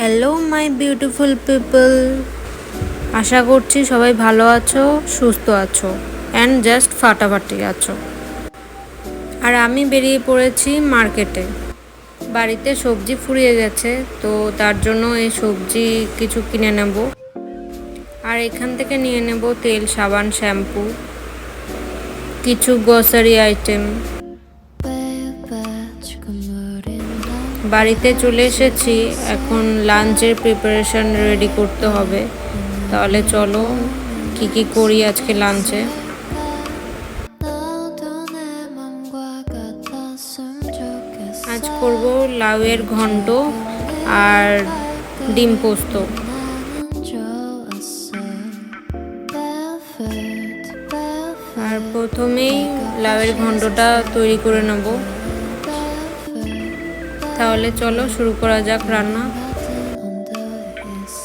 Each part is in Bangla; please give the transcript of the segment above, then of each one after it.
হ্যালো মাই বিউটিফুল পিপল, আশা করছি সবাই ভালো আছো, সুস্থ আছো অ্যান্ড জাস্ট ফাটাফাটি আছো। আর আমি বেরিয়ে পড়েছি মার্কেটে। বাড়িতে সবজি ফুরিয়ে গেছে, তো তার জন্য এই সবজি কিছু কিনে নেব। আর এখান থেকে নিয়ে নেব তেল, সাবান, শ্যাম্পু, কিছু গ্রসারি আইটেম। বাড়িতে চলে এসেছি, এখন লাঞ্চের প্রিপারেশন রেডি করতে হবে। তাহলে চলো কি কি করি আজকে লাঞ্চে। আজ করব লাউয়ের ঘন্ট আর ডিম পোস্ত। আর প্রথমেই লাউয়ের ঘন্টটা তৈরি করে নেব। তাহলে চলো শুরু করা যাক রান্না।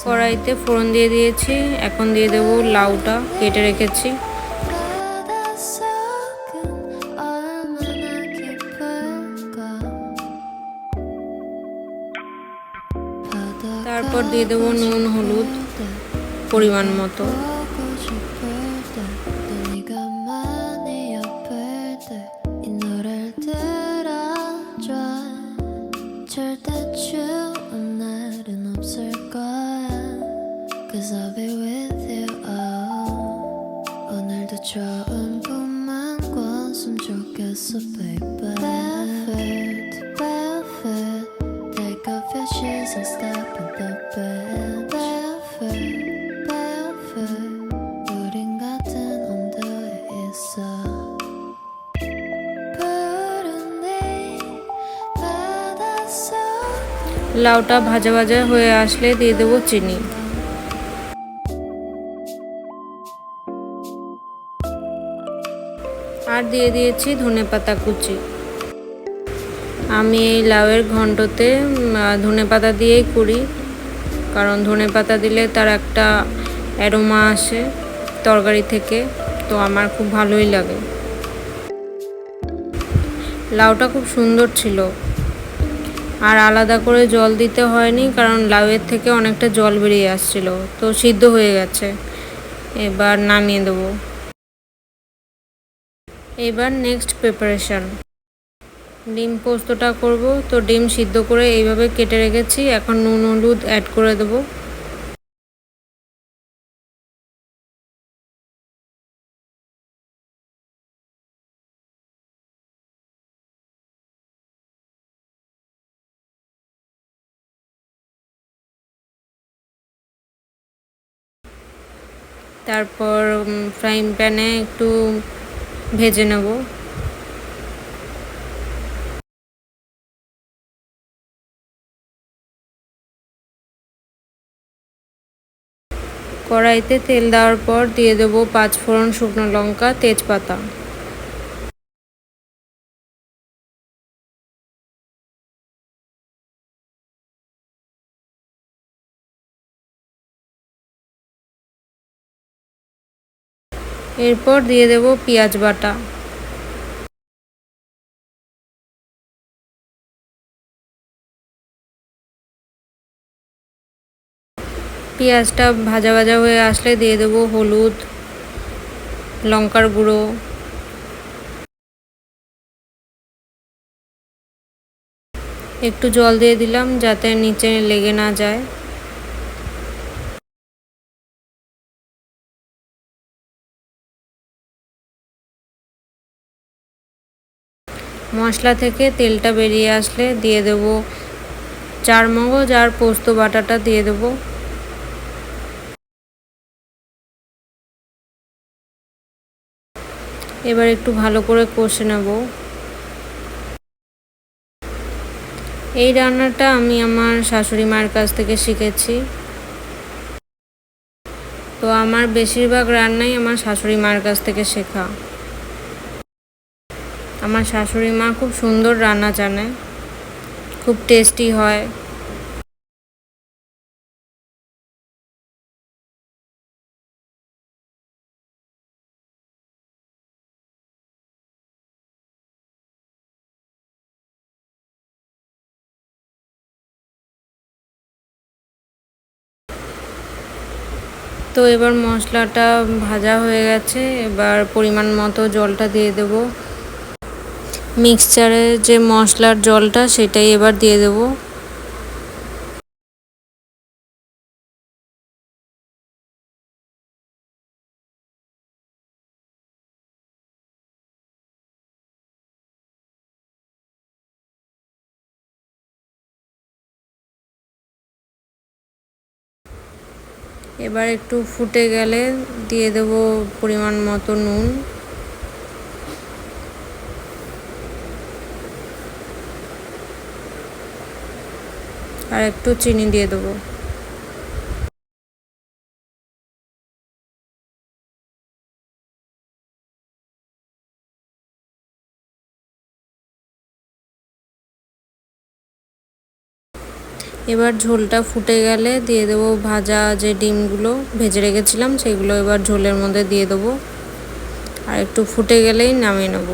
কড়াইতে ফোড়ন দিয়ে দিয়েছি, এখন দিয়ে দেবো লাউটা কেটে রেখেছি। তারপর দিয়ে দেবো নুন, হলুদ পরিমাণ মতো। লাউটা ভাজা ভাজা হয়ে আসলে দিয়ে দেবো চিনি। আর দিয়ে দিয়েছি ধনেপাতা কুচি। আমি এই লাউয়ের ঘন্টতে ধনেপাতা দিয়েই করি, কারণ ধনেপাতা দিলে তার একটা অ্যারোমা আসে তরকারি থেকে, তো আমার খুব ভালোই লাগে। লাউটা খুব সুন্দর ছিল, আর আলাদা করে জল দিতে হয়নি, কারণ লাউয়ের থেকে অনেকটা জল বেরিয়ে আসছিল, তো সিদ্ধ হয়ে গেছে। এবার নামিয়ে দেবো। এবার নেক্সট প্রিপারেশন, ডিম পোস্তটা করব। তো ডিম সিদ্ধ করে এইভাবে কেটে রেখেছি, এখন নুন হলুদ অ্যাড করে দেবো। তারপর ফ্রাইং প্যানে একটু ভেজে নেব। কড়াইতে তেল দেওয়ার পর দিয়ে দেবো 5 ফোড়ন, শুকনো লঙ্কা, তেজপাতা। এরপর দিয়ে দেবো পেঁয়াজ বাটা। পেঁয়াজটা ভাজা ভাজা হয়ে আসলে দিয়ে দেবো হলুদ, লঙ্কার গুঁড়ো, একটু জল দিয়ে দিলাম যাতে নিচে লেগে না যায়। মশলা থেকে তেলটা বেরিয়ে আসলে দিয়ে দেবো চারমগজ আর পোস্ত বাটাটা দিয়ে দেবো। এবার একটু ভালো করে কষে নেব। এই রান্নাটা আমি আমার শাশুড়ি মায়ের কাছ থেকে শিখেছি, তো আমার বেশিরভাগ রান্নাই আমার শাশুড়ি মায়ের কাছ থেকে শেখা। আমার শাশুড়ি মা খুব সুন্দর রান্না জানে, খুব টেস্টি হয়। তো এবার মশলাটা ভাজা হয়ে গেছে, এবার পরিমাণ মতো জলটা দিয়ে দেব। মিক্সচারে যে মশলার জলটা সেটাই এবার দিয়ে দেব। এবার একটু ফুটে গেলে দিয়ে দেব পরিমাণ মতো নুন। আর একটু চিনি দিয়ে দেবো। এবার ঝোলটা ফুটে গেলে দিয়ে দেবো ভাজা যে ডিমগুলো ভেজে রেখেছিলাম সেগুলো এবার ঝোলের মধ্যে দিয়ে দেবো। আর একটু ফুটে গেলেই নামিয়ে নেব।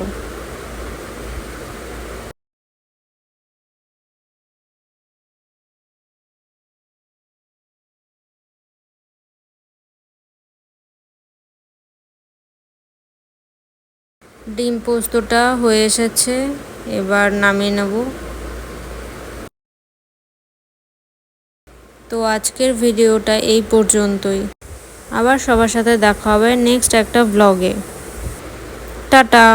ডিম পোস্তটা হয়ে এসেছে, এবার নামিয়ে নেব। তো আজকের ভিডিওটা এই পর্যন্তই। আবার সবার সাথে দেখা হবে নেক্সট একটা ব্লগে। টাটা।